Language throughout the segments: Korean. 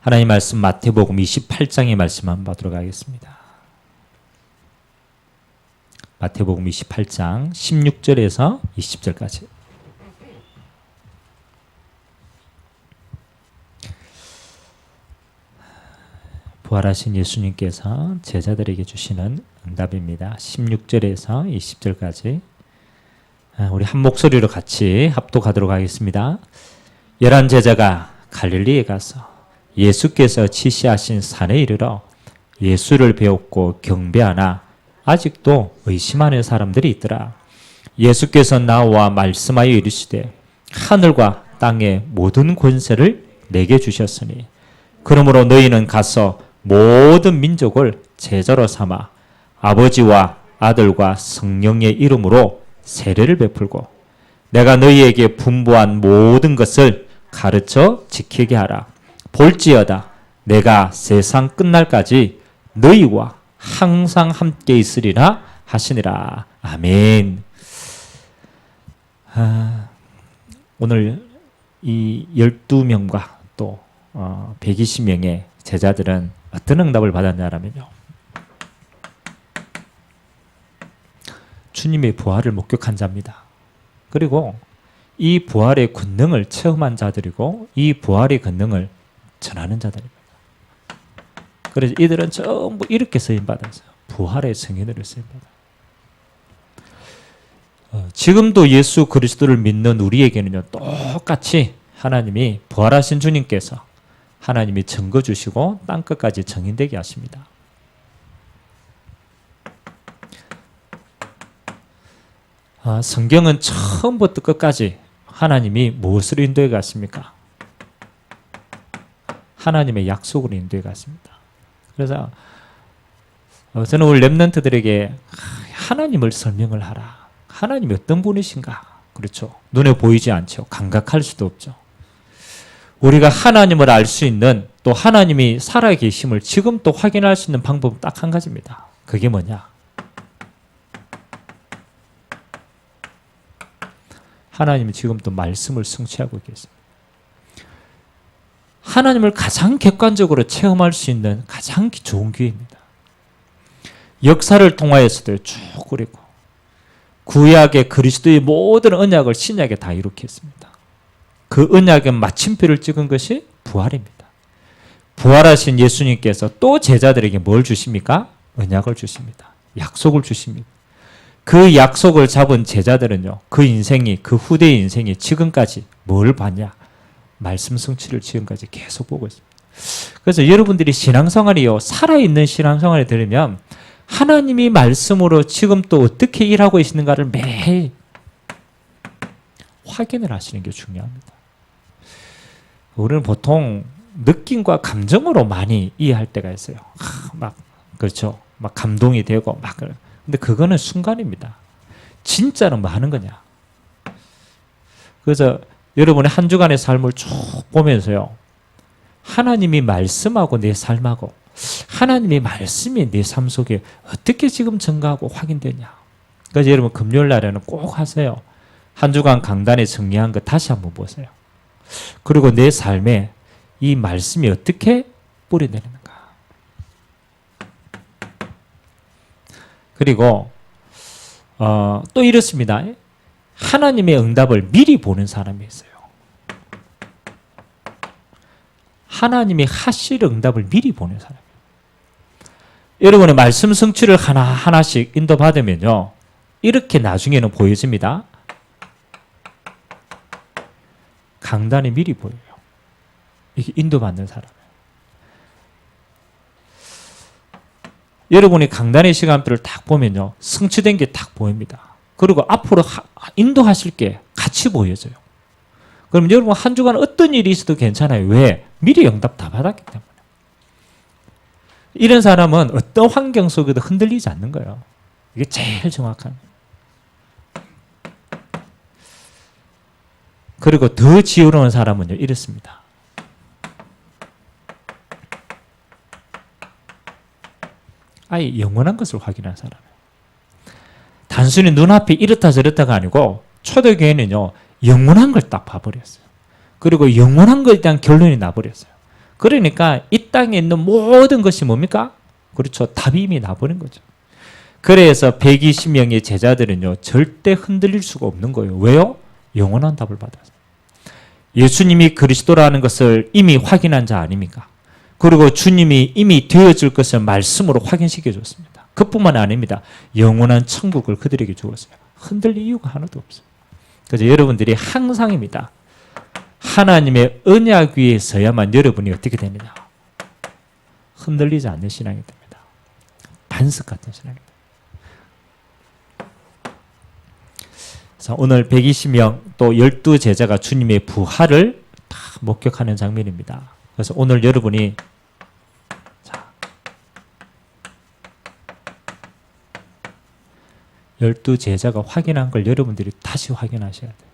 하나님 말씀 마태복음 28장의 말씀 한번 보도록 하겠습니다. 마태복음 28장 16절에서 20절까지. 부활하신 예수님께서 제자들에게 주시는 응답입니다. 16절에서 20절까지 우리 한 목소리로 같이 합독하도록 하겠습니다. 11 제자가 갈릴리에 가서 예수께서 지시하신 산에 이르러 예수를 배웠고 경배하나 아직도 의심하는 사람들이 있더라. 예수께서 나와 말씀하여 이르시되 하늘과 땅의 모든 권세를 내게 주셨으니 그러므로 너희는 가서 모든 민족을 제자로 삼아 아버지와 아들과 성령의 이름으로 세례를 베풀고 내가 너희에게 분부한 모든 것을 가르쳐 지키게 하라. 볼지어다 내가 세상 끝날까지 너희와 항상 함께 있으리라 하시니라. 아멘. 오늘 이 12명과 또 120명의 제자들은 어떤 응답을 받았냐면요, 주님의 부활을 목격한 자입니다. 그리고 이 부활의 권능을 체험한 자들이고 이 부활의 권능을 전하는 자들입니다. 그래서 이들은 전부 이렇게 쓰임받았어요. 부활의 증인으로 쓰임받아요. 지금도 예수 그리스도를 믿는 우리에게는요, 똑같이 하나님이 부활하신 주님께서 하나님이 증거 주시고 땅끝까지 증인되게 하십니다. 성경은 처음부터 끝까지 하나님이 무엇으로 인도해 갔습니까? 하나님의 약속으로 인도해 갔습니다. 그래서 저는 우리 렘넌트들에게 하나님을 설명을 하라. 하나님이 어떤 분이신가? 그렇죠. 눈에 보이지 않죠. 감각할 수도 없죠. 우리가 하나님을 알 수 있는, 또 하나님이 살아계심을 지금 또 확인할 수 있는 방법은 딱 한 가지입니다. 그게 뭐냐? 하나님이 지금 또 말씀을 성취하고 계십니다. 하나님을 가장 객관적으로 체험할 수 있는 가장 좋은 기회입니다. 역사를 통하여서도 쭉 그리고 구약의 그리스도의 모든 언약을 신약에 다 이룩했습니다. 그 언약의 마침표를 찍은 것이 부활입니다. 부활하신 예수님께서 또 제자들에게 뭘 주십니까? 언약을 주십니다. 약속을 주십니다. 그 약속을 잡은 제자들은요, 그 인생이, 그 후대의 인생이 지금까지 뭘 봤냐? 말씀 성취를 지금까지 계속 보고 있습니다. 그래서 여러분들이 신앙생활이요, 살아있는 신앙생활에 들으면 하나님이 말씀으로 지금 또 어떻게 일하고 계시는가를 매일 확인을 하시는 게 중요합니다. 우리는 보통 느낌과 감정으로 많이 이해할 때가 있어요. 그렇죠. 막 감동이 되고 막. 근데 그거는 순간입니다. 진짜는 뭐 하는 거냐? 그래서 여러분의 한 주간의 삶을 쭉 보면서요, 하나님이 말씀하고 내 삶하고 하나님의 말씀이 내 삶 속에 어떻게 지금 증가하고 확인되냐. 그래서 여러분 금요일 날에는 꼭 하세요. 한 주간 강단에 정리한 거 다시 한번 보세요. 그리고 내 삶에 이 말씀이 어떻게 뿌리내리는가. 그리고 또 이렇습니다. 하나님의 응답을 미리 보는 사람이 있어요. 하나님이 하실 응답을 미리 보는 사람이에요. 여러분의 말씀 성취를 하나하나씩 인도받으면요, 이렇게 나중에는 보여집니다. 강단이 미리 보여요. 이게 인도받는 사람이에요. 여러분이 강단의 시간표를 딱 보면요, 성취된 게 딱 보입니다. 그리고 앞으로 인도하실 게 같이 보여져요. 그럼 여러분 한 주간 어떤 일이 있어도 괜찮아요. 왜? 미리 응답 다 받았기 때문에. 이런 사람은 어떤 환경 속에도 흔들리지 않는 거예요. 이게 제일 정확한. 그리고 더 지혜로운 사람은요, 이렇습니다. 아예 영원한 것을 확인한 사람이에요. 단순히 눈앞이 이렇다 저렇다가 아니고 초대교회는요, 영원한 걸 딱 봐버렸어요. 그리고 영원한 것에 대한 결론이 나버렸어요. 그러니까 이 땅에 있는 모든 것이 뭡니까? 그렇죠. 답이 이미 나버린 거죠. 그래서 120명의 제자들은요, 절대 흔들릴 수가 없는 거예요. 왜요? 영원한 답을 받아서. 예수님이 그리스도라는 것을 이미 확인한 자 아닙니까? 그리고 주님이 이미 되어질 것을 말씀으로 확인시켜 줬습니다. 그뿐만 아닙니다. 영원한 천국을 그들에게 주었어요. 흔들릴 이유가 하나도 없어요. 그래서 여러분들이 항상입니다. 하나님의 언약 위에 서야만 여러분이 어떻게 되느냐? 흔들리지 않는 신앙이 됩니다. 반석 같은 신앙입니다. 그래서 오늘 120명 또 12제자가 주님의 부활을 다 목격하는 장면입니다. 그래서 오늘 여러분이 12제자가 확인한 걸 여러분들이 다시 확인하셔야 돼요.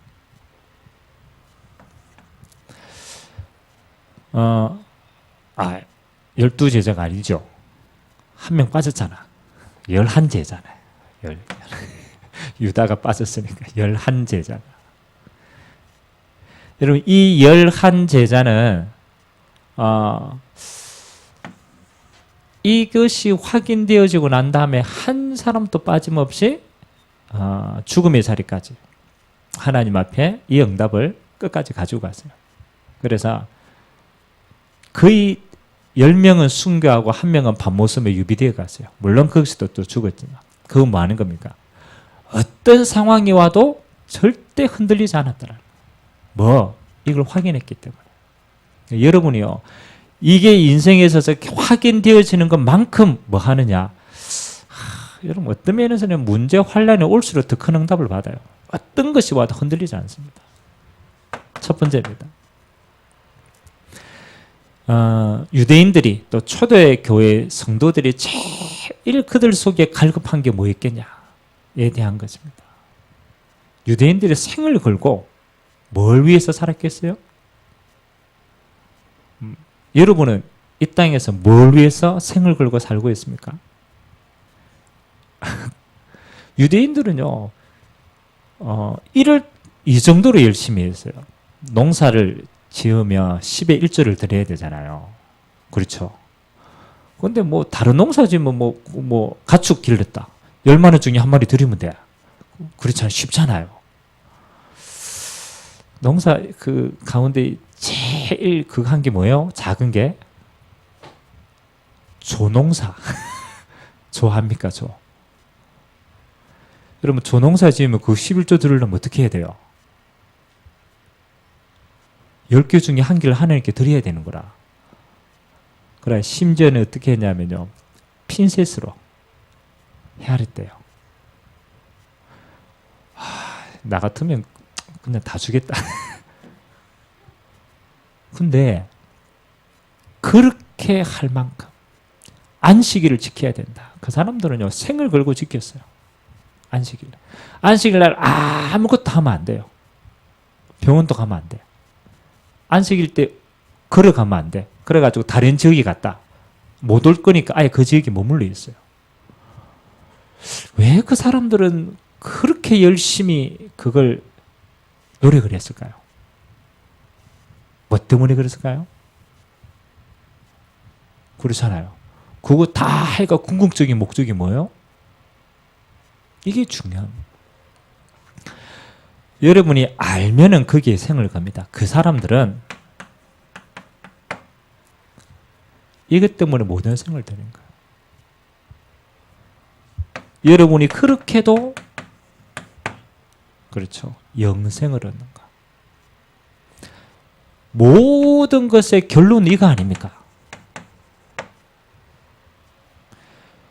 12제자가 아니죠. 한 명 빠졌잖아. 11제자네. 유다가 빠졌으니까 11제자. 여러분, 이 11제자는 이것이 확인되어지고 난 다음에 한 사람도 빠짐없이 죽음의 자리까지 하나님 앞에 이 응답을 끝까지 가지고 갔어요. 그래서 거의 10명은 순교하고 1명은 밤모섬에 유비되어 갔어요. 물론 거기서도 또 죽었지만 그건 뭐 하는 겁니까? 어떤 상황이 와도 절대 흔들리지 않았더라. 이걸 확인했기 때문에. 여러분이요, 이게 인생에 있어서 확인되어지는 것만큼 뭐 하느냐? 여러분, 어떤 면에서는 문제, 환란이 올수록 더 큰 응답을 받아요. 어떤 것이 와도 흔들리지 않습니다. 첫 번째입니다. 유대인들이 또 초대 교회 성도들이 제일 그들 속에 갈급한 게 뭐 있겠냐에 대한 것입니다. 유대인들이 생을 걸고 뭘 위해서 살았겠어요? 여러분은 이 땅에서 뭘 위해서 생을 걸고 살고 있습니까? 유대인들은요, 일을 이 정도로 열심히 했어요. 농사를 지으며 10의 1조를 드려야 되잖아요. 그렇죠. 근데 뭐 다른 농사 지으면 뭐 가축 길렀다. 10만 원 중에 한 마리 드리면 돼. 그렇잖아요. 쉽잖아요. 농사 그 가운데 제일 그거 한 게 뭐예요? 작은 게 조농사. 조합니까, 조? 여러분, 조농사 지으면 그 11조 드리려면 어떻게 해야 돼요? 10개 중에 한 개를 하나님께 드려야 되는 거라. 그래, 심지어는 어떻게 했냐면요, 핀셋으로 헤아렸대요. 나 같으면 그냥 다 주겠다. 근데 그렇게 할 만큼 안식일을 지켜야 된다. 그 사람들은요, 생을 걸고 지켰어요. 안식일. 안식일 날 아무것도 하면 안 돼요. 병원도 가면 안 돼. 안식일 때 걸어가면 안 돼. 그래가지고 다른 지역에 갔다. 못 올 거니까 아예 그 지역에 머물러 있어요. 왜 그 사람들은 그렇게 열심히 그걸 노력을 했을까요? 뭐 때문에 그랬을까요? 그렇잖아요. 그거 다 해가 궁극적인 목적이 뭐예요? 이게 중요합니다. 여러분이 알면은 거기에 생을 겁니다. 그 사람들은 이것 때문에 모든 생을 드는 거예요. 여러분이 그렇게도 그렇죠. 영생을 얻는 거. 모든 것의 결론은 이거 아닙니까?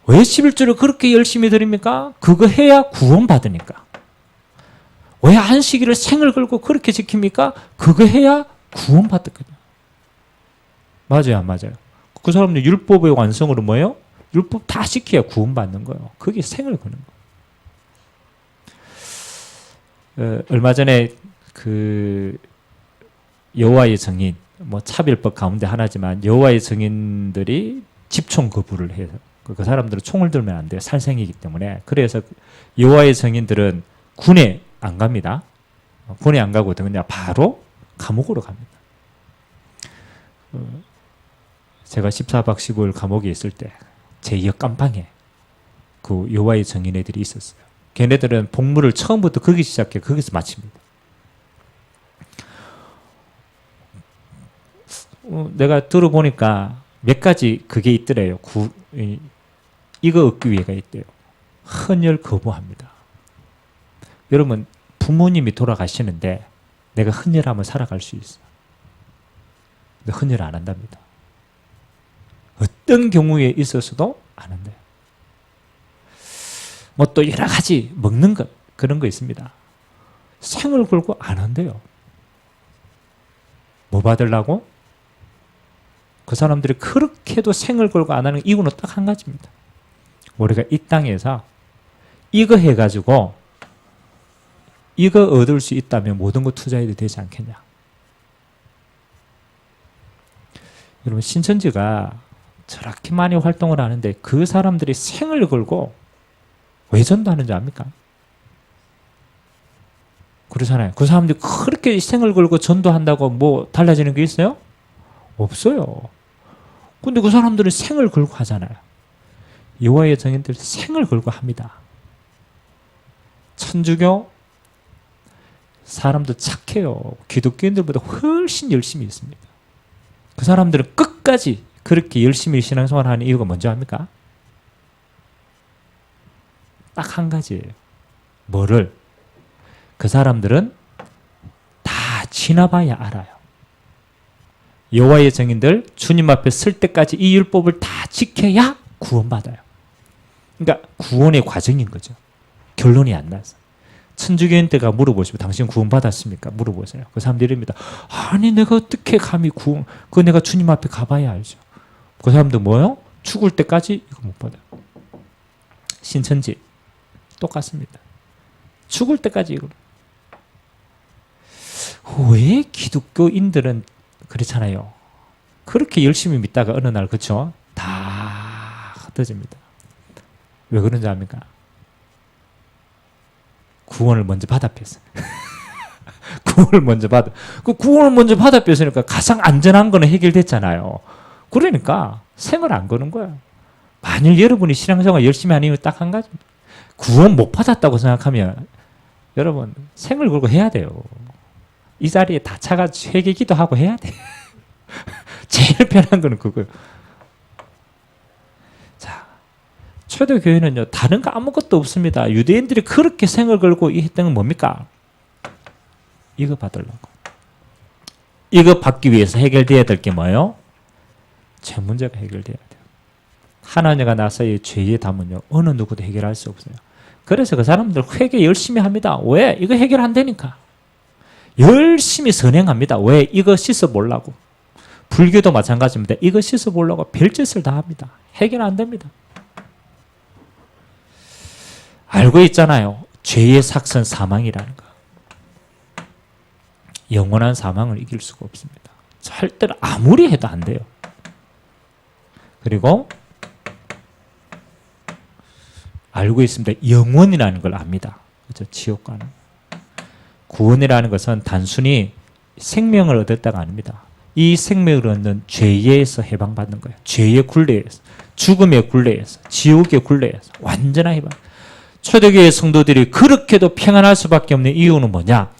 왜 11조를 그렇게 열심히 드립니까? 그거 해야 구원받으니까. 왜 안식일을 생을 걸고 그렇게 지킵니까? 그거 해야 구원받거든요. 맞아요, 안 맞아요? 그 사람들 율법의 완성으로 뭐예요? 율법 다 지켜야 구원받는 거예요. 그게 생을 거는 거예요. 얼마 전에 그 여호와의 증인, 뭐 차별법 가운데 하나지만 여호와의 증인들이 집총 거부를 해서 그 사람들은 총을 들면 안 돼요. 살생이기 때문에. 그래서 여호와의 증인들은 군에 안 갑니다. 군에 안 가고 그냥 바로 감옥으로 갑니다. 제가 14박 15일 감옥에 있을 때 제 역 감방에 그 여호와의 증인애들이 있었어요. 걔네들은 복무를 처음부터 거기 시작해 거기서 마칩니다. 내가 들어보니까 몇 가지 그게 있더래요. 이거 얻기 위해가 있대요. 헌혈 거부합니다. 여러분 부모님이 돌아가시는데 내가 헌혈하면 살아갈 수 있어. 근데 헌혈 안 한답니다. 어떤 경우에 있어서도 안 한대요. 뭐 또 여러 가지 먹는 것 그런 거 있습니다. 생을 걸고 안 한대요. 뭐 받으려고? 그 사람들이 그렇게도 생을 걸고 안 하는 이유는 딱 한 가지입니다. 우리가 이 땅에서 이거 해가지고 이거 얻을 수 있다면 모든 거 투자해도 되지 않겠냐. 여러분 신천지가 저렇게 많이 활동을 하는데 그 사람들이 생을 걸고 왜 전도하는지 압니까? 그렇잖아요. 그 사람들이 그렇게 생을 걸고 전도한다고 뭐 달라지는 게 있어요? 없어요. 근데 그 사람들은 생을 걸고 하잖아요. 여호와의 증인들 생을 걸고 합니다. 천주교 사람들 착해요. 기독교인들보다 훨씬 열심히 있습니다. 그 사람들은 끝까지 그렇게 열심히 신앙생활하는 이유가 뭔지 압니까? 딱 한 가지예요. 뭐를? 그 사람들은 다 지나봐야 알아요. 여호와의 증인들 주님 앞에 설 때까지 이 율법을 다 지켜야 구원받아요. 그러니까 구원의 과정인 거죠. 결론이 안 나서. 천주교인 때가 물어보시면 당신 구원받았습니까? 물어보세요. 그 사람들이 이럽니다. 아니 내가 어떻게 감히 구원, 그거 내가 주님 앞에 가봐야 알죠. 그 사람들 뭐요? 죽을 때까지 이거 못 받아요. 신천지 똑같습니다. 죽을 때까지 이거. 왜 기독교인들은 그렇잖아요. 그렇게 열심히 믿다가 어느 날 그렇죠? 다 흩어집니다. 왜 그런지 압니까? 구원을 먼저 받아 뺐어요. 구원을 먼저 받아. 그 구원을 먼저 받아 뺐으니까 가장 안전한 거는 해결됐잖아요. 그러니까 생을 안 거는 거야. 만일 여러분이 신앙생활 열심히 안 하면 딱 한 가지. 구원 못 받았다고 생각하면 여러분 생을 걸고 해야 돼요. 이 자리에 다 차가 회개 기도하고 해야 돼. 제일 편한 거는 그거예요. 자, 초대교회는요 다른 거 아무것도 없습니다. 유대인들이 그렇게 생을 걸고 했던 건 뭡니까? 이거 받으려고. 이거 받기 위해서 해결돼야 될 게 뭐예요? 죄 문제가 해결돼야 돼요. 하나님과 나 사이의 죄의 담은요 어느 누구도 해결할 수 없어요. 그래서 그 사람들 회개 열심히 합니다. 왜? 이거 해결 안 되니까. 열심히 선행합니다. 왜? 이거 씻어보려고. 불교도 마찬가지입니다. 이거 씻어보려고 별짓을 다 합니다. 해결 안 됩니다. 알고 있잖아요. 죄의 삭선 사망이라는 거. 영원한 사망을 이길 수가 없습니다. 절대로 아무리 해도 안 돼요. 그리고 알고 있습니다. 영원이라는 걸 압니다. 그렇죠? 지옥 가는. 구원이라는 것은 단순히 생명을 얻었다가 아닙니다. 이 생명을 얻는 죄에서 해방받는 거예요. 죄의 굴레에서, 죽음의 굴레에서, 지옥의 굴레에서 완전한 해방. 초대교회 성도들이 그렇게도 평안할 수밖에 없는 이유는 뭐냐?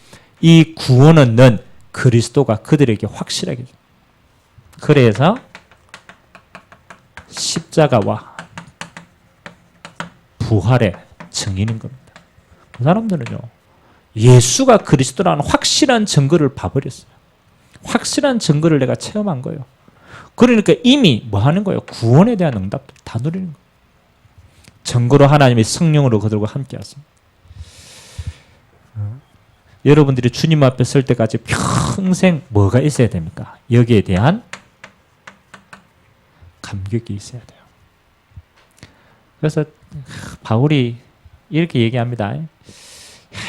이 구원 얻는 그리스도가 그들에게 확실하게 줍니다. 그래서 십자가와 부활의 증인인 겁니다. 그 사람들은요, 예수가 그리스도라는 확실한 증거를 봐버렸어요. 확실한 증거를 내가 체험한 거예요. 그러니까 이미 뭐 하는 거예요? 구원에 대한 응답도 다 누리는 거예요. 증거로 하나님의 성령으로 그들과 함께 하십니다. 여러분들이 주님 앞에 설 때까지 평생 뭐가 있어야 됩니까? 여기에 대한 감격이 있어야 돼요. 그래서 바울이 이렇게 얘기합니다.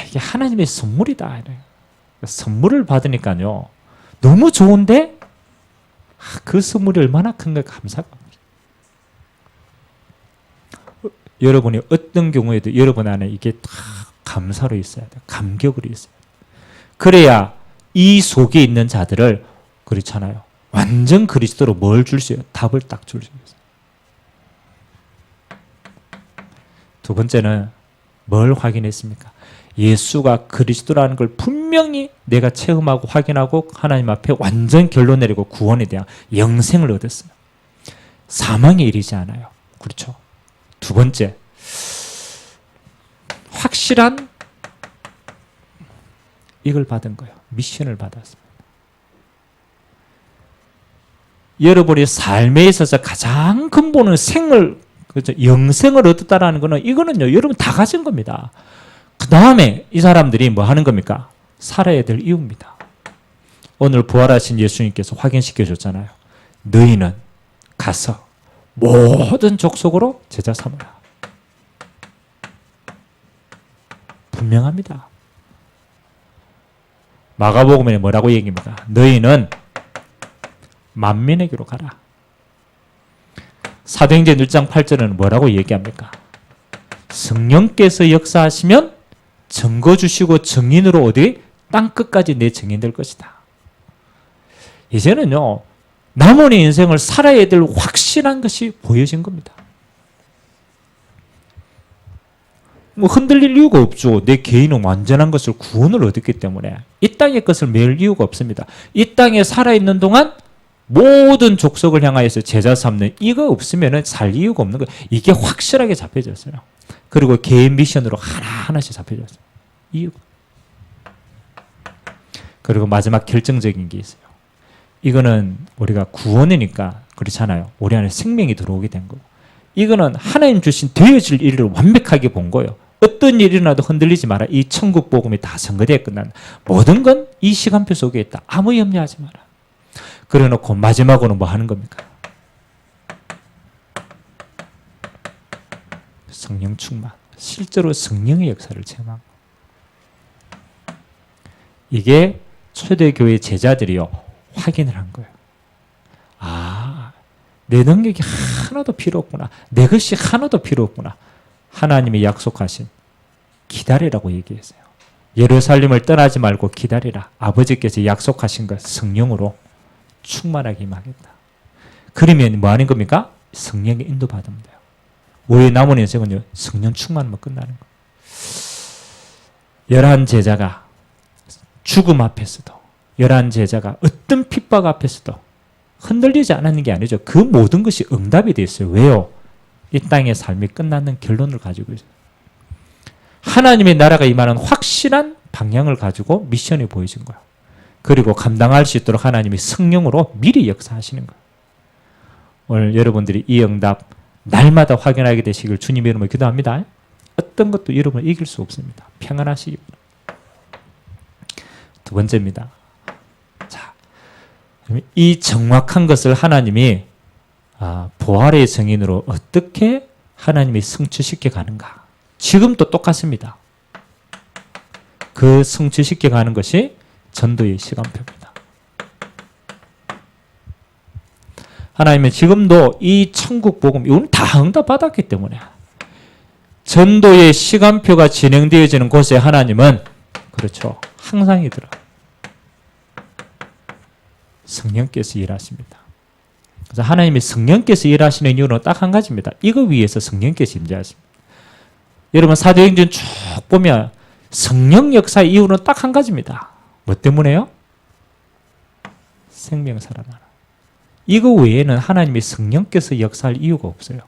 이게 하나님의 선물이다. 선물을 받으니까요. 너무 좋은데 그 선물이 얼마나 큰가 감사가. 여러분이 어떤 경우에도 여러분 안에 이게 다 감사로 있어야 돼요. 감격으로 있어야 돼요. 그래야 이 속에 있는 자들을 그렇잖아요. 완전 그리스도로 뭘 줄 수 있어요? 답을 딱 줄 수 있어요. 두 번째는 뭘 확인했습니까? 예수가 그리스도라는 걸 분명히 내가 체험하고 확인하고 하나님 앞에 완전 결론 내리고 구원에 대한 영생을 얻었어요. 사망에 이르지 않아요. 그렇죠? 두 번째, 확실한 이걸 받은 거예요. 미션을 받았습니다. 여러분이 삶에 있어서 가장 근본은 생을, 그렇죠? 영생을 얻었다라는 거는 이거는요, 여러분 다 가진 겁니다. 그 다음에 이 사람들이 뭐 하는 겁니까? 살아야 될 이유입니다. 오늘 부활하신 예수님께서 확인시켜 줬잖아요. 너희는 가서 모든 족속으로 제자 삼으라. 분명합니다. 마가복음에 뭐라고 얘기합니까? 너희는 만민에게로 가라. 사도행전 1장 8절은 뭐라고 얘기합니까? 성령께서 역사하시면 증거 주시고 증인으로 어디? 땅끝까지 내 증인될 것이다. 이제는요, 남은 인생을 살아야 될 확실한 것이 보여진 겁니다. 뭐 흔들릴 이유가 없죠. 내 개인은 완전한 것을 구원을 얻었기 때문에 이 땅의 것을 매일 이유가 없습니다. 이 땅에 살아있는 동안 모든 족속을 향하여서 제자 삼는 이거 없으면 살 이유가 없는 거예요. 이게 확실하게 잡혀졌어요. 그리고 개인 미션으로 하나하나씩 잡혀졌어요. 이유가. 그리고 마지막 결정적인 게 있어요. 이거는 우리가 구원이니까 그렇잖아요. 우리 안에 생명이 들어오게 된 거고. 이거는 하나님 주신 되어질 일을 완벽하게 본 거예요. 어떤 일이 나도 흔들리지 마라. 이 천국 복음이 다 선거되어 끝난 모든 건 이 시간표 속에 있다. 아무 염려하지 마라. 그래 놓고 마지막으로는 뭐 하는 겁니까? 성령 충만. 실제로 성령의 역사를 체험한 거. 이게 초대교회 제자들이요, 확인을 한 거예요. 아, 내 능력이 하나도 필요 없구나. 내 것이 하나도 필요 없구나. 하나님이 약속하신 기다리라고 얘기했어요. 예루살렘을 떠나지 말고 기다리라. 아버지께서 약속하신 것 성령으로 충만하게 임하겠다. 그러면 뭐 하는 겁니까? 성령의 인도받으면 돼요. 우리 남은 인생은요, 성령 충만하면 끝나는 거예요. 11 제자가 죽음 앞에서도, 11 제자가 어떤 핍박 앞에서도 흔들리지 않았는 게 아니죠. 그 모든 것이 응답이 되어 있어요. 왜요? 이 땅의 삶이 끝나는 결론을 가지고 있어요. 하나님의 나라가 임하는 확실한 방향을 가지고 미션이 보여진 거예요. 그리고 감당할 수 있도록 하나님이 성령으로 미리 역사하시는 거예요. 오늘 여러분들이 이 응답 날마다 확인하게 되시길 주님의 이름으로 기도합니다. 어떤 것도 여러분을 이길 수 없습니다. 평안하시기 바랍니다. 두 번째입니다. 자, 이 정확한 것을 하나님이 부활의 증인으로 어떻게 하나님이 성취시켜 가는가. 지금도 똑같습니다. 그 성취시켜 가는 것이 전도의 시간표입니다. 하나님은 지금도 이 천국 복음, 이건 다 응답받았기 때문에 전도의 시간표가 진행되어지는 곳에 하나님은, 그렇죠, 항상 이들어 성령께서 일하십니다. 그래서 하나님이 성령께서 일하시는 이유는 딱 한 가지입니다. 이거 위해서 성령께서 임재하십니다. 여러분 사도행전 쭉 보면 성령 역사의 이유는 딱 한 가지입니다. 뭐 때문에요? 생명 살아나라. 이거 외에는 하나님이 성령께서 역사할 이유가 없어요.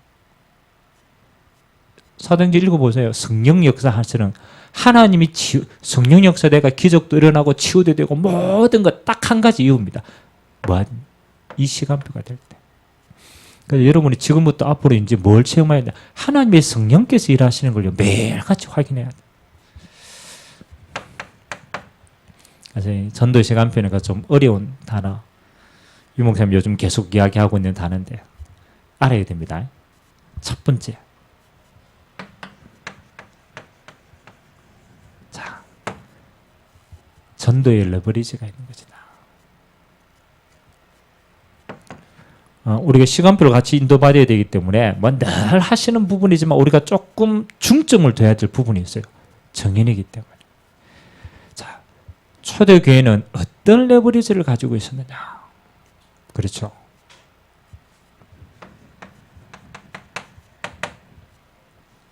사도행전 읽어보세요. 성령 역사하시는 하나님이 성령 역사대가 기적도 일어나고 치유도 되고 모든 것 딱 한 가지 이유입니다. 이 시간표가 될 때. 그래서 여러분이 지금부터 앞으로 이제 뭘 체험해야 되냐? 하나님의 성령께서 일하시는 걸 매일같이 확인해야 돼요. 그래서 전도 시간표니까 좀 어려운 단어. 유 목사님 요즘 계속 이야기하고 있는 단어인데 알아야 됩니다. 첫 번째. 자, 전도의 레버리지가 있는 것이다. 우리가 시간표를 같이 인도받아야 되기 때문에 늘 하시는 부분이지만 우리가 조금 중점을 둬야 될 부분이 있어요. 정인이기 때문에. 자, 초대교회는 어떤 레버리지를 가지고 있었느냐. 그렇죠.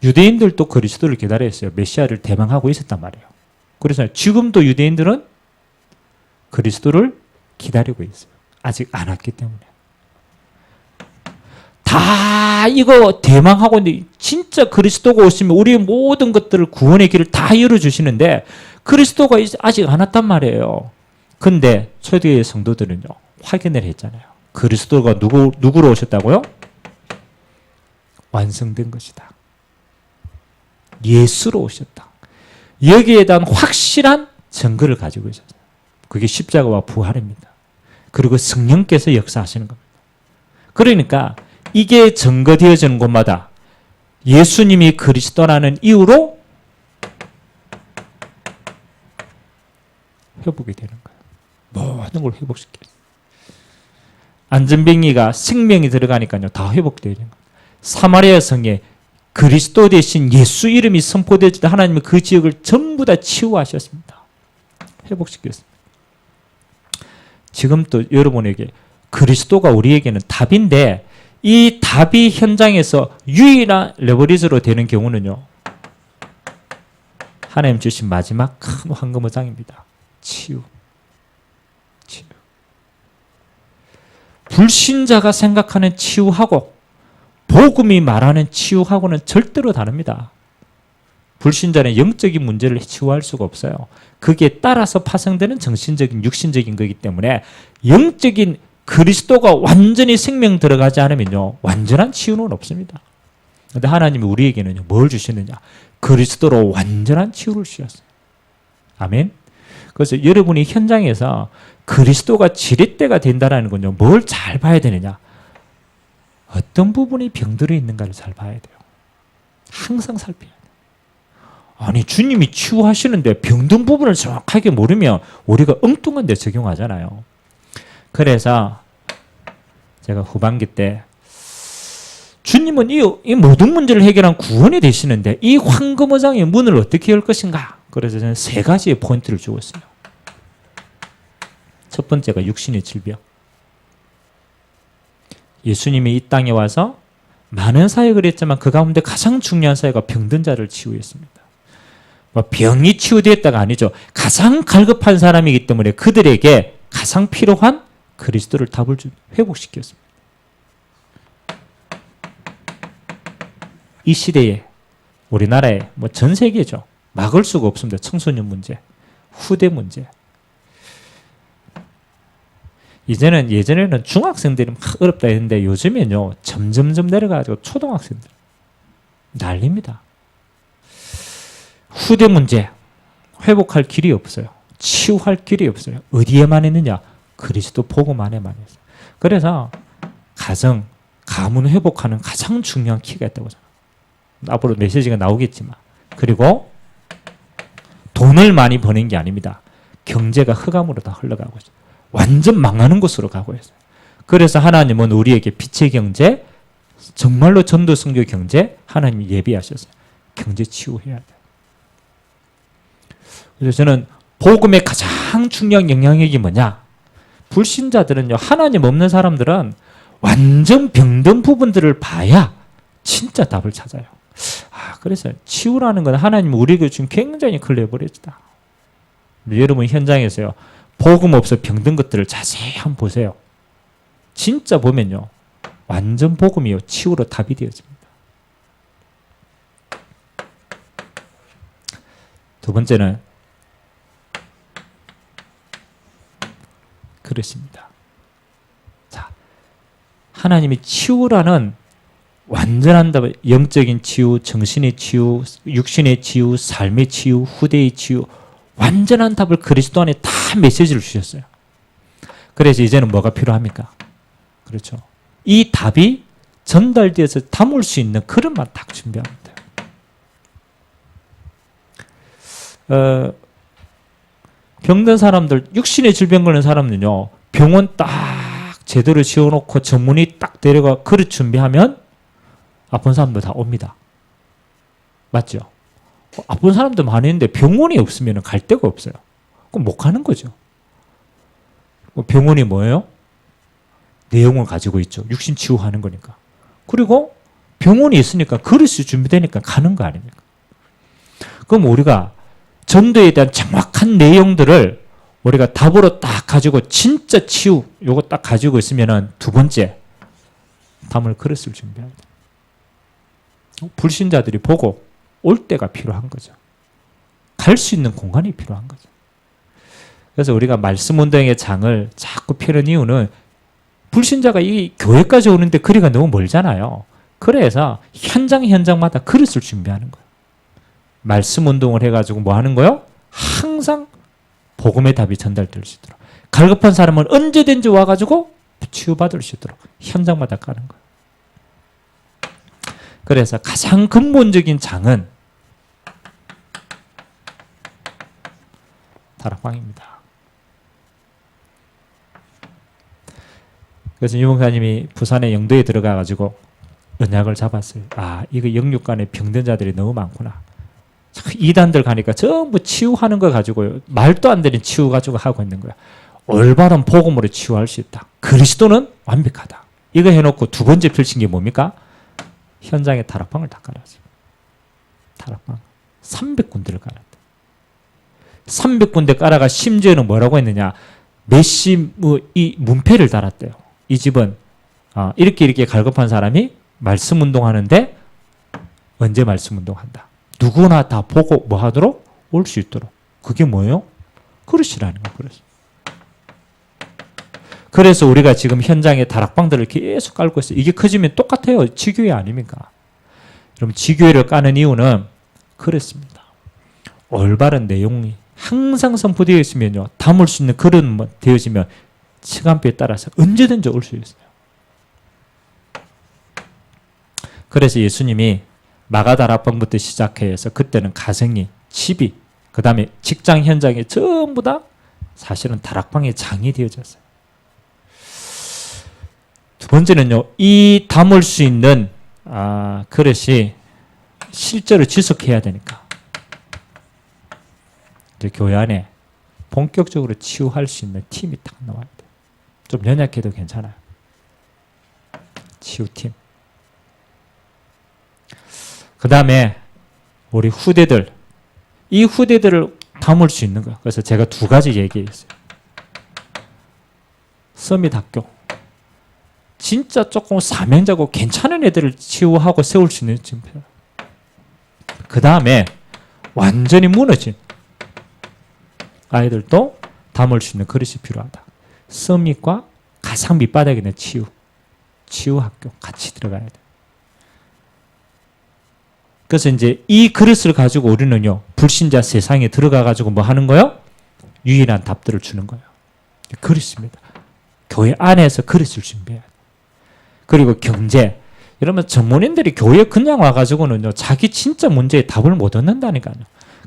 유대인들도 그리스도를 기다렸어요. 메시아를 대망하고 있었단 말이에요. 그래서 지금도 유대인들은 그리스도를 기다리고 있어요. 아직 안 왔기 때문에. 다 이거 대망하고 있는데 진짜 그리스도가 오시면 우리의 모든 것들을 구원의 길을 다 열어주시는데 그리스도가 아직 안 왔단 말이에요. 근데 초대의 성도들은요. 확인을 했잖아요. 그리스도가 누구로 오셨다고요? 완성된 것이다. 예수로 오셨다. 여기에 대한 확실한 증거를 가지고 있었어요. 그게 십자가와 부활입니다. 그리고 성령께서 역사하시는 겁니다. 그러니까 이게 증거되어지는 곳마다 예수님이 그리스도라는 이유로 회복이 되는 거예요. 모든 걸 회복시켜요. 안전병이가 생명이 들어가니까요. 다 회복되어지는 거예요. 사마리아 성에 그리스도 대신 예수 이름이 선포되어질 때 하나님은 그 지역을 전부 다 치유하셨습니다. 회복시켰습니다. 지금 또 여러분에게 그리스도가 우리에게는 답인데 이 답이 현장에서 유일한 레버리지로 되는 경우는요. 하나님 주신 마지막 큰 황금어장입니다. 치유. 불신자가 생각하는 치유하고 복음이 말하는 치유하고는 절대로 다릅니다. 불신자는 영적인 문제를 치유할 수가 없어요. 그게 따라서 파생되는 정신적인 육신적인 거기 때문에 영적인 그리스도가 완전히 생명 들어가지 않으면요. 완전한 치유는 없습니다. 그런데 하나님이 우리에게는 뭘 주시느냐. 그리스도로 완전한 치유를 주셨어요. 아멘. 그래서 여러분이 현장에서 그리스도가 지렛대가 된다는 건요. 뭘 잘 봐야 되느냐. 어떤 부분이 병들어 있는가를 잘 봐야 돼요. 항상 살펴야 돼요. 아니 주님이 치유하시는데 병든 부분을 정확하게 모르면 우리가 엉뚱한 데 적용하잖아요. 그래서 제가 후반기 때 주님은 이 모든 문제를 해결한 구원이 되시는데 이 황금어장의 문을 어떻게 열 것인가? 그래서 저는 세 가지의 포인트를 주고 있어요. 첫 번째가 육신의 질병. 예수님이 이 땅에 와서 많은 사역을 했지만 그 가운데 가장 중요한 사역가 병든 자를 치유했습니다. 병이 치유되었다가 아니죠. 가장 갈급한 사람이기 때문에 그들에게 가장 필요한 그리스도를 답을 회복시켰습니다. 이 시대에 우리나라에 전 세계죠. 막을 수가 없습니다. 청소년 문제, 후대 문제. 예전에는 중학생들이 막 어렵다 했는데 요즘엔요. 점점점 내려가지고 초등학생들 난립니다. 후대 문제 회복할 길이 없어요. 치유할 길이 없어요. 어디에만 있느냐? 그리스도 복음 안에만 있어요. 그래서 가문 회복하는 가장 중요한 키가 있다고 생각합니다. 앞으로 메시지가 나오겠지만 그리고 돈을 많이 버는 게 아닙니다. 경제가 흑암으로 다 흘러가고 있어요. 완전 망하는 곳으로 가고 있어요. 그래서 하나님은 우리에게 빛의 경제, 정말로 전도 선교 경제 하나님이 예비하셨어요. 경제 치유해야 돼요. 그래서 저는 복음의 가장 중요한 영향력이 뭐냐? 불신자들은요. 하나님 없는 사람들은 완전 병든 부분들을 봐야 진짜 답을 찾아요. 그래서 치유라는 건 하나님 우리에게 지금 굉장히 큰 레버리지다. 여러분 현장에서요. 복음 없어 병든 것들을 자세히 한번 보세요. 진짜 보면요. 완전 복음이요. 치유로 답이 되어집니다. 두 번째는 그렇습니다. 자, 하나님이 치유라는 완전한 답, 영적인 치유, 정신의 치유, 육신의 치유, 삶의 치유, 후대의 치유, 완전한 답을 그리스도 안에 다 메시지를 주셨어요. 그래서 이제는 뭐가 필요합니까? 그렇죠. 이 답이 전달되어서 담을 수 있는 그릇만 딱 준비하면 돼요. 병든 사람들, 육신의 질병 걸린 사람은요, 병원 딱 제대로 지어놓고 전문의 딱 데려가 그릇 준비하면 아픈 사람들 다 옵니다. 맞죠? 아픈 사람들 많이 있는데 병원이 없으면 갈 데가 없어요. 그럼 못 가는 거죠. 병원이 뭐예요? 내용을 가지고 있죠. 육신 치유하는 거니까. 그리고 병원이 있으니까 그릇이 준비되니까 가는 거 아닙니까? 그럼 우리가 전도에 대한 정확한 내용들을 우리가 답으로 딱 가지고 진짜 치유 요거 딱 가지고 있으면은 두 번째 담을 그릇을 준비해야 돼. 불신자들이 보고 올 때가 필요한 거죠. 갈 수 있는 공간이 필요한 거죠. 그래서 우리가 말씀 운동의 장을 자꾸 펴는 이유는 불신자가 이 교회까지 오는데 거리가 너무 멀잖아요. 그래서 현장마다 그릇을 준비하는 거예요. 말씀 운동을 해가지고 뭐 하는 거예요? 항상 복음의 답이 전달될 수 있도록. 갈급한 사람은 언제든지 와가지고 치유받을 수 있도록 현장마다 가는 거예요. 그래서 가장 근본적인 장은 다락방입니다. 그래서 유 목사님이 부산의 영도에 들어가가지고 언약을 잡았어요. 아, 이거 영육간에 병든 자들이 너무 많구나. 이단들 가니까 전부 치유하는 거 가지고 말도 안 되는 치유 가지고 하고 있는 거야. 올바른 복음으로 치유할 수 있다. 그리스도는 완벽하다. 이거 해놓고 두 번째 펼친 게 뭡니까? 현장에 다락방을 다 깔았어요. 다락방 300군데를 깔았다. 300군데 깔아가 심지어는 뭐라고 했느냐? 메시 이 문패를 달았대요. 이 집은 이렇게 갈급한 사람이 말씀 운동하는데 언제 말씀 운동한다. 누구나 다 보고 뭐 하도록 올 수 있도록. 그게 뭐예요? 그릇이라는 거예요. 그릇. 그래서 우리가 지금 현장에 다락방들을 계속 깔고 있어요. 이게 커지면 똑같아요. 지교회 아닙니까? 그럼 지교회를 까는 이유는 그렇습니다. 올바른 내용이 항상 선포되어 있으면요. 담을 수 있는 그릇만 되어지면 시간표에 따라서 언제든지 올 수 있어요. 그래서 예수님이 마가다락방부터 시작해서 그때는 가정이, 집이, 그 다음에 직장 현장이 전부 다 사실은 다락방의 장이 되어졌어요. 두 번째는요. 이 담을 수 있는 그릇이 실제로 지속해야 되니까 이제 교회 안에 본격적으로 치유할 수 있는 팀이 딱 나와야 돼요. 좀 연약해도 괜찮아요. 치유팀. 그 다음에 우리 후대들, 이 후대들을 담을 수 있는 거예요. 그래서 제가 두 가지 얘기했어요. 서밋 학교. 진짜 조금 사명자고 괜찮은 애들을 치유하고 세울 수 있는 팀. 그 다음에 완전히 무너진 아이들도 담을 수 있는 그릇이 필요하다. 서밋과 가장 밑바닥에 있는 치유 학교 같이 들어가야 돼. 그래서 이제 이 그릇을 가지고 우리는요, 불신자 세상에 들어가가지고 뭐 하는 거예요? 유일한 답들을 주는 거예요. 그릇입니다. 교회 안에서 그릇을 준비해야 돼. 그리고 경제. 이러면 전문인들이 교회에 그냥 와가지고는요, 자기 진짜 문제에 답을 못 얻는다니까요.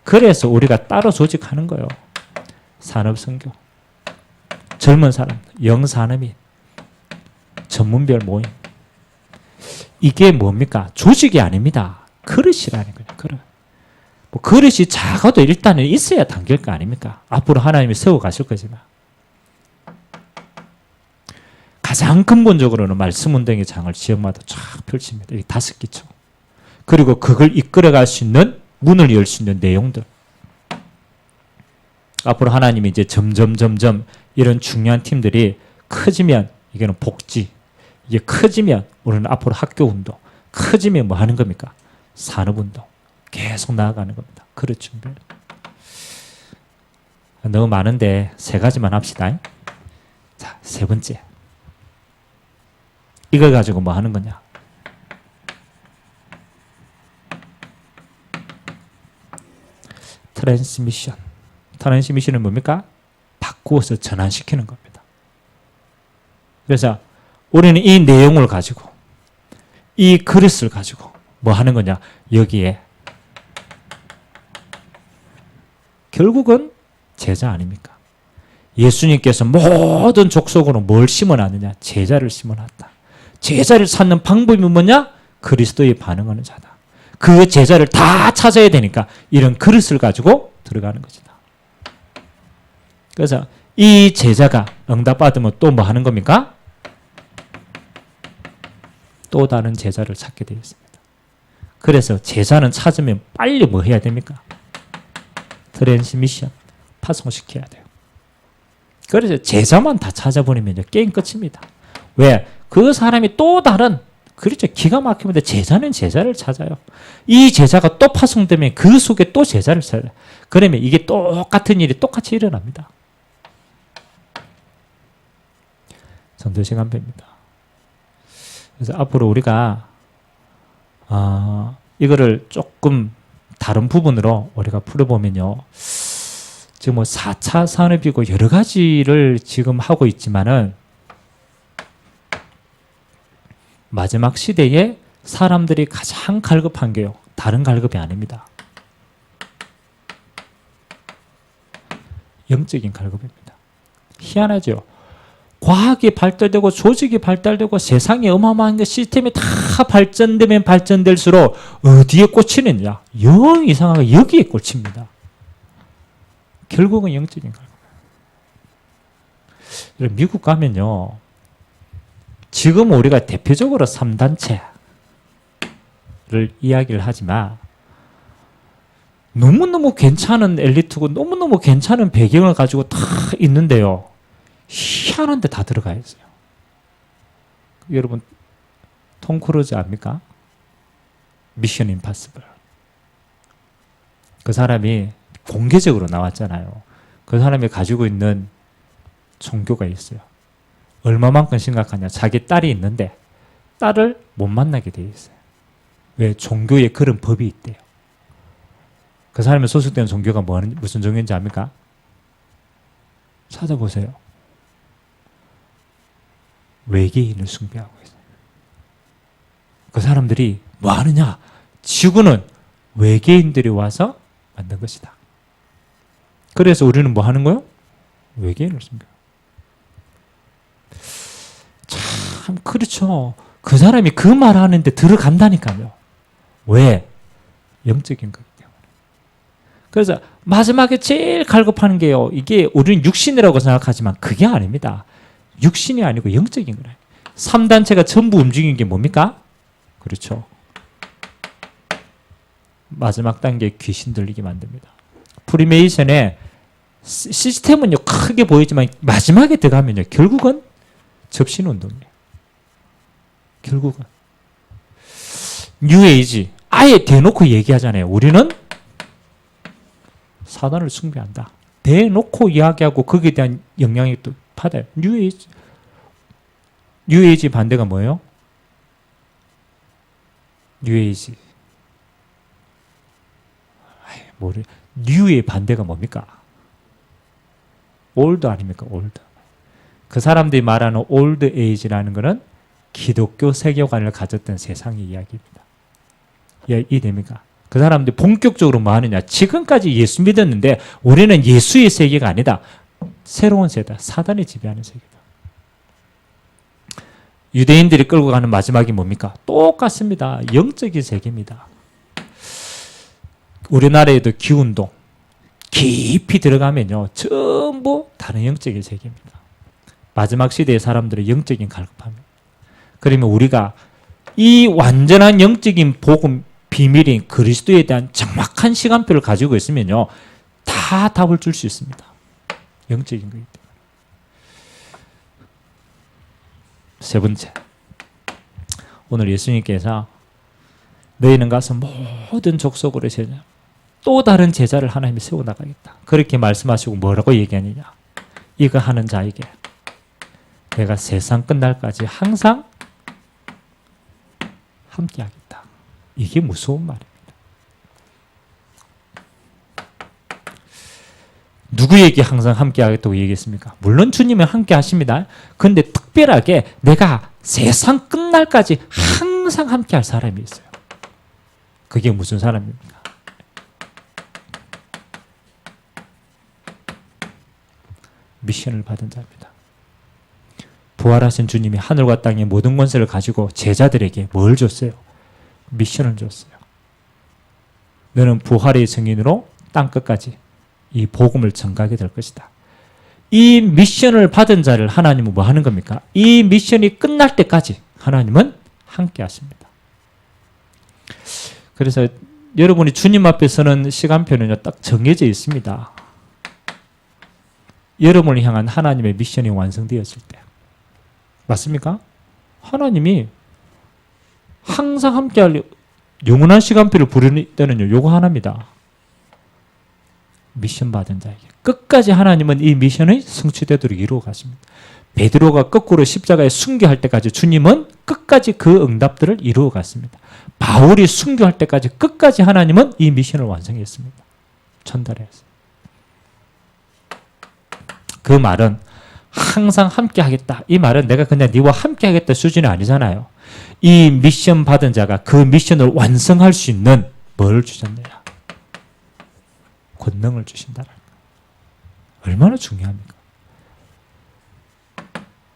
그래서 우리가 따로 조직하는 거예요. 산업선교. 젊은 사람, 영산업인, 전문별 모임. 이게 뭡니까? 조직이 아닙니다. 그릇이라는 거예요. 그릇. 뭐 그릇이 작아도 일단은 있어야 당길 거 아닙니까? 앞으로 하나님이 세워 가실 거지만. 가장 근본적으로는 말씀 운동의 장을 지역마다 쫙 펼칩니다. 이 5기초. 그리고 그걸 이끌어갈 수 있는 문을 열 수 있는 내용들. 앞으로 하나님이 이제 점점 이런 중요한 팀들이 커지면 이게는 복지. 이게 커지면 우리는 앞으로 학교 운동. 커지면 뭐 하는 겁니까? 산업운동. 계속 나아가는 겁니다. 그릇 준비. 너무 많은데 세 가지만 합시다. 자, 세 번째. 이걸 가지고 뭐 하는 거냐? 트랜스미션. 트랜스미션은 뭡니까? 바꾸어서 전환시키는 겁니다. 그래서 우리는 이 내용을 가지고 이 그릇을 가지고 뭐 하는 거냐? 여기에 결국은 제자 아닙니까? 예수님께서 모든 족속으로 뭘 심어놨느냐? 제자를 심어놨다. 제자를 찾는 방법이 뭐냐? 그리스도에 반응하는 자다. 그 제자를 다 찾아야 되니까 이런 그릇을 가지고 들어가는 것이다. 그래서 이 제자가 응답받으면 또 뭐 하는 겁니까? 또 다른 제자를 찾게 되어 있습니다. 그래서 제자는 찾으면 빨리 뭐 해야 됩니까? 트랜스미션, 파송시켜야 돼요. 그래서 제자만 다 찾아버리면 게임 끝입니다. 왜? 그 사람이 또 다른, 그렇죠. 기가 막히는데 제자는 제자를 찾아요. 이 제자가 또 파송되면 그 속에 또 제자를 찾아요. 그러면 이게 똑같은 일이 똑같이 일어납니다. 전도 시간표입니다. 그래서 앞으로 우리가 이거를 조금 다른 부분으로 우리가 풀어보면요. 지금 뭐 4차 산업이고 여러 가지를 지금 하고 있지만은 마지막 시대에 사람들이 가장 갈급한 게요. 다른 갈급이 아닙니다. 영적인 갈급입니다. 희한하죠. 과학이 발달되고 조직이 발달되고 세상에 어마어마한 게 시스템이 다 발전되면 발전될수록 어디에 꽂히느냐? 영 이상하게 여기에 꽂힙니다. 결국은 영적인 갈급. 미국 가면요. 지금 우리가 대표적으로 3단체를 이야기를 하지만 너무너무 괜찮은 엘리트고 너무너무 괜찮은 배경을 가지고 다 있는데요. 희한한 데 다 들어가 있어요. 여러분 톰 크루즈 압니까? 미션 임파서블. 그 사람이 공개적으로 나왔잖아요. 그 사람이 가지고 있는 종교가 있어요. 얼마만큼 심각하냐. 자기 딸이 있는데 딸을 못 만나게 돼 있어요. 왜? 종교에 그런 법이 있대요. 그 사람이 소속된 종교가 무슨 종교인지 압니까? 찾아보세요. 외계인을 숭배하고 있어요. 그 사람들이 뭐 하느냐? 지구는 외계인들이 와서 만든 것이다. 그래서 우리는 뭐 하는 거예요? 외계인을 숭배하고. 참 그렇죠. 그 사람이 그 말 하는데 들어간다니까요. 왜? 영적인 거기 때문에. 그래서 마지막에 제일 갈급하는 게요. 이게 우리는 육신이라고 생각하지만 그게 아닙니다. 육신이 아니고 영적인 거예요. 3단체가 전부 움직이는 게 뭡니까? 그렇죠. 마지막 단계에 귀신 들리게 만듭니다. 프리메이션의 시스템은요 크게 보이지만 마지막에 들어가면요 결국은 접신운동이에요. 결국은 뉴에이지 아예 대놓고 얘기하잖아요. 우리는 사단을 숭배한다. 대놓고 이야기하고 거기에 대한 영향이 또 받아요. 뉴에이지 반대가 뭐예요? 뉴에이지. 뉴의 반대가 뭡니까? 올드 아닙니까? 올드. 그 사람들이 말하는 올드 에이지라는 것은 기독교 세계관을 가졌던 세상의 이야기입니다. 이해됩니까? 그 사람들이 본격적으로 뭐 하느냐? 지금까지 예수 믿었는데 우리는 예수의 세계가 아니다. 새로운 세대, 사단이 지배하는 세계다. 유대인들이 끌고 가는 마지막이 뭡니까? 똑같습니다. 영적인 세계입니다. 우리나라에도 기운동 깊이 들어가면요 전부 다른 영적인 세계입니다. 마지막 시대의 사람들의 영적인 갈급함입니다. 그러면 우리가 이 완전한 영적인 복음 비밀인 그리스도에 대한 정확한 시간표를 가지고 있으면요 다 답을 줄 수 있습니다. 영적인 거기 때문에. 세 번째, 오늘 예수님께서 너희는 가서 모든 족속으로 제자, 또 다른 제자를 하나님이 세워나가겠다. 그렇게 말씀하시고 뭐라고 얘기하느냐? 이거 하는 자에게 내가 세상 끝날까지 항상 함께하겠다. 이게 무서운 말입니다. 누구에게 항상 함께하겠다고 얘기했습니까? 물론 주님은 함께하십니다. 그런데 특별하게 내가 세상 끝날까지 항상 함께할 사람이 있어요. 그게 무슨 사람입니까? 미션을 받은 자입니다. 부활하신 주님이 하늘과 땅의 모든 권세를 가지고 제자들에게 뭘 줬어요? 미션을 줬어요. 너는 부활의 증인으로 땅끝까지 이 복음을 전가하게 될 것이다. 이 미션을 받은 자를 하나님은 뭐 하는 겁니까? 이 미션이 끝날 때까지 하나님은 함께 하십니다. 그래서 여러분이 주님 앞에 서는 시간표는요, 딱 정해져 있습니다. 여러분을 향한 하나님의 미션이 완성되었을 때. 맞습니까? 하나님이 항상 함께할 영원한 시간표를 부르는 때는요, 요거 하나입니다. 미션 받은 자에게. 끝까지 하나님은 이 미션을 성취되도록 이루어 가십니다. 베드로가 거꾸로 십자가에 순교할 때까지 주님은 끝까지 그 응답들을 이루어 갔습니다. 바울이 순교할 때까지 끝까지 하나님은 이 미션을 완성했습니다. 전달했어요. 그 말은 항상 함께 하겠다. 이 말은 내가 그냥 네와 함께 하겠다 수준이 아니잖아요. 이 미션 받은 자가 그 미션을 완성할 수 있는 뭘 주셨느냐? 권능을 주신다는 거예요. 얼마나 중요합니까?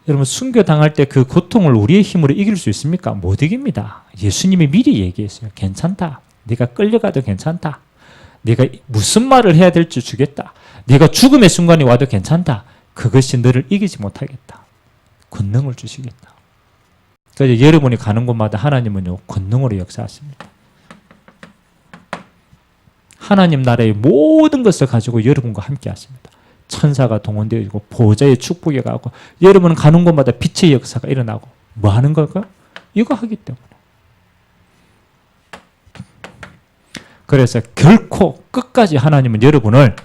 여러분, 순교당할 때 그 고통을 우리의 힘으로 이길 수 있습니까? 못 이깁니다. 예수님이 미리 얘기했어요. 괜찮다. 네가 끌려가도 괜찮다. 네가 무슨 말을 해야 될지 주겠다. 네가 죽음의 순간이 와도 괜찮다. 그것이 너를 이기지 못하겠다. 권능을 주시겠다. 그래서 여러분이 가는 곳마다 하나님은요, 권능으로 역사하십니다. 하나님 나라의 모든 것을 가지고 여러분과 함께 하십니다. 천사가 동원되어 있고 보좌의 축복이 가고 여러분은 가는 곳마다 빛의 역사가 일어나고 뭐 하는 걸까요? 이거 하기 때문에. 그래서 결코 끝까지 하나님은 여러분을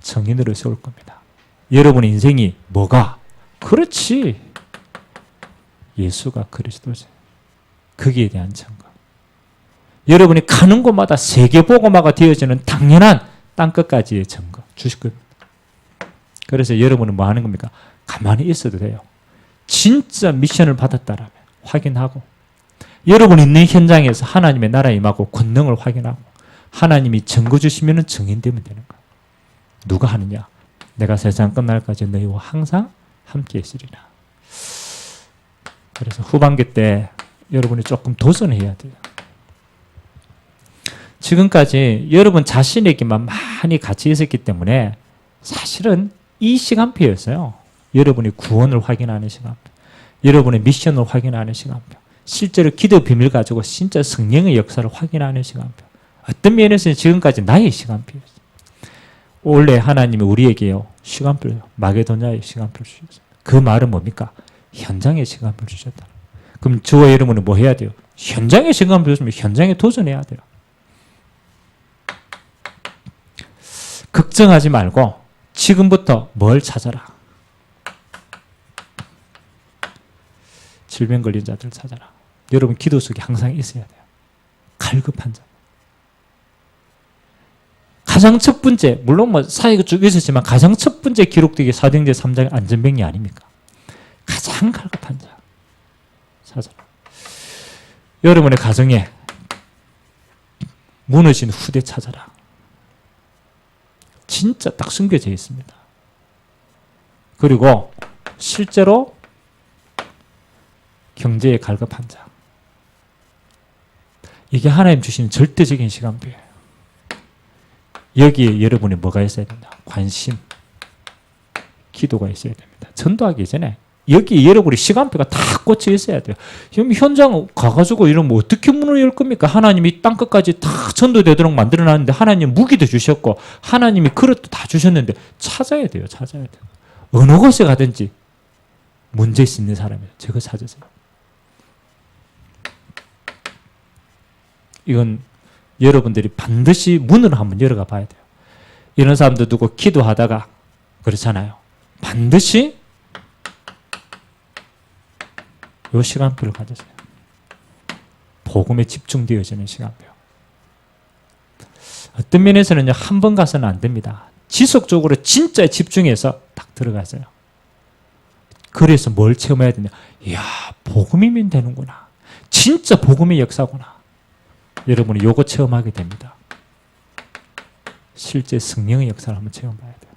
정인으로 세울 겁니다. 여러분의 인생이 뭐가? 그렇지. 예수가 그리스도지. 거기에 대한 증거. 여러분이 가는 곳마다 세계복음화가 되어지는 당연한 땅끝까지의 증거 주실 겁니다. 그래서 여러분은 뭐 하는 겁니까? 가만히 있어도 돼요. 진짜 미션을 받았다라면 확인하고 여러분 있는 현장에서 하나님의 나라에 임하고 권능을 확인하고 하나님이 증거 주시면 증인되면 되는 거예요. 누가 하느냐? 내가 세상 끝날까지 너희와 항상 함께 있으리라. 그래서 후반기 때 여러분이 조금 도전해야 돼요. 지금까지 여러분 자신에게만 많이 같이 있었기 때문에 사실은 이 시간표였어요. 여러분이 구원을 확인하는 시간표, 여러분의 미션을 확인하는 시간표, 실제로 기도 비밀 가지고 진짜 성령의 역사를 확인하는 시간표. 어떤 면에서는 지금까지 나의 시간표였어요. 원래 하나님이 우리에게요, 시간표요, 마게도냐의 시간표를 주셨어요. 그 말은 뭡니까? 현장의 시간표를 주셨다. 그럼 저와 여러분은 뭐 해야 돼요? 현장의 시간표를 주면 현장에 도전해야 돼요. 걱정하지 말고 지금부터 뭘 찾아라? 질병 걸린 자들 찾아라. 여러분 기도 속에 항상 있어야 돼요. 갈급한 자. 가장 첫 번째, 물론 뭐 사회가 쭉 있었지만 가장 첫 번째 기록되기 사도행전 3장 안전병이 아닙니까? 가장 갈급한 자 찾아라. 여러분의 가정에 무너진 후대 찾아라. 진짜 딱 숨겨져 있습니다. 그리고 실제로 경제에 갈급한 자. 이게 하나님 주시는 절대적인 시간표예요. 여기에 여러분이 뭐가 있어야 된다? 관심, 기도가 있어야 됩니다. 전도하기 전에 여기 여러분이 시간표가 다 꽂혀 있어야 돼요. 그럼 현장 가가지고 이러면 어떻게 문을 열 겁니까? 하나님이 땅끝까지 다 전도되도록 만들어놨는데 하나님 무기도 주셨고 하나님이 그릇도 다 주셨는데 찾아야 돼요. 찾아야 돼요. 어느 곳에 가든지 문제 있는 사람이에요. 저거 찾으세요. 이건 여러분들이 반드시 문을 한번 열어가 봐야 돼요. 이런 사람도 두고 기도하다가 그렇잖아요. 반드시 이 시간표를 가지세요. 복음에 집중되어지는 시간표. 어떤 면에서는요, 한 번 가서는 안 됩니다. 지속적으로 진짜 집중해서 딱 들어가세요. 그래서 뭘 체험해야 되냐? 이야, 복음이면 되는구나. 진짜 복음의 역사구나. 여러분이 요거 체험하게 됩니다. 실제 성령의 역사를 한번 체험해봐야 돼요.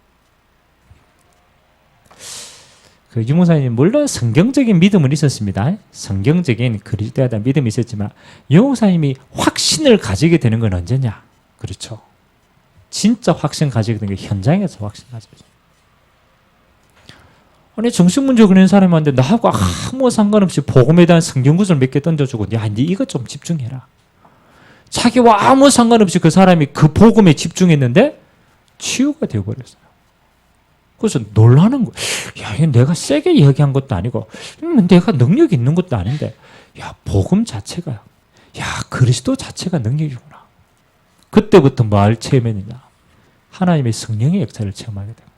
그 유목사님 물론 성경적인 믿음은 있었습니다. 성경적인 그리스도에 대한 믿음이 있었지만 유목사님이 확신을 가지게 되는 건 언제냐? 그렇죠. 진짜 확신 가지게 되는 게 현장에서 확신 가지죠. 아니 정신문제 걸린 사람한테 나하고 아무 상관없이 복음에 대한 성경 구절 몇 개 던져주고 야, 니 이거 좀 집중해라. 자기와 아무 상관없이 그 사람이 그 복음에 집중했는데 치유가 되어버렸어요. 그래서 놀라는 거예요. 야, 내가 세게 이야기한 것도 아니고 내가 능력이 있는 것도 아닌데 야, 복음 자체가 야, 그리스도 자체가 능력이구나. 그때부터 뭘 체험했느냐. 하나님의 성령의 역사를 체험하게 되고.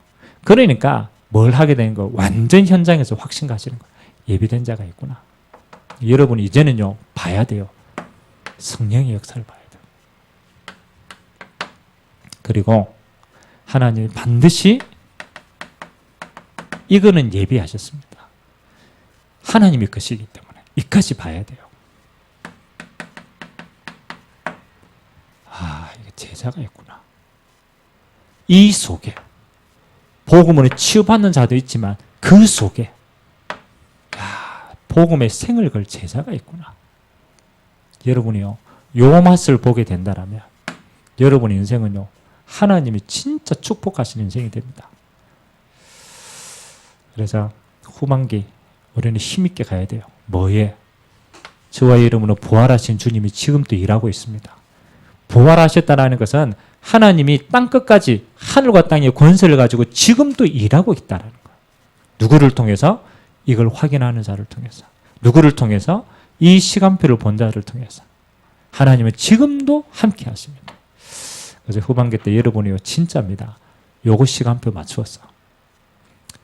그러니까 뭘 하게 되는 거 완전 현장에서 확신 가시는 거. 예비된 자가 있구나. 여러분 이제는요 봐야 돼요. 성령의 역사를 봐야 돼요. 그리고 하나님이 반드시 이거는 예비하셨습니다. 하나님의 것이기 때문에 이까지 봐야 돼요. 아, 이게 제자가 있구나. 이 속에 복음으로 치유받는 자도 있지만 그 속에 야, 복음의 생을 걸 제자가 있구나. 여러분이요 요 맛을 보게 된다라면 여러분의 인생은요 하나님이 진짜 축복하시는 인생이 됩니다. 그래서 후반기 우리는 힘있게 가야 돼요. 뭐에? 저와 이름으로 부활하신 주님이 지금도 일하고 있습니다. 부활하셨다는 것은 하나님이 땅끝까지 하늘과 땅의 권세를 가지고 지금도 일하고 있다는 거예요. 누구를 통해서? 이걸 확인하는 자를 통해서. 누구를 통해서? 이 시간표를 본 자를 통해서. 하나님은 지금도 함께 하십니다. 그래서 후반기 때 여러분이요 진짜입니다. 요거 시간표 맞추었어.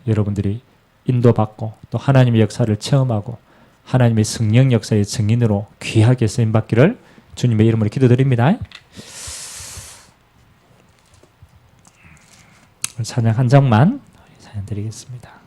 여러분들이 인도받고 또 하나님의 역사를 체험하고 하나님의 성령 역사의 증인으로 귀하게 쓰임받기를 주님의 이름으로 기도드립니다. 찬양 한 장만 찬양 드리겠습니다.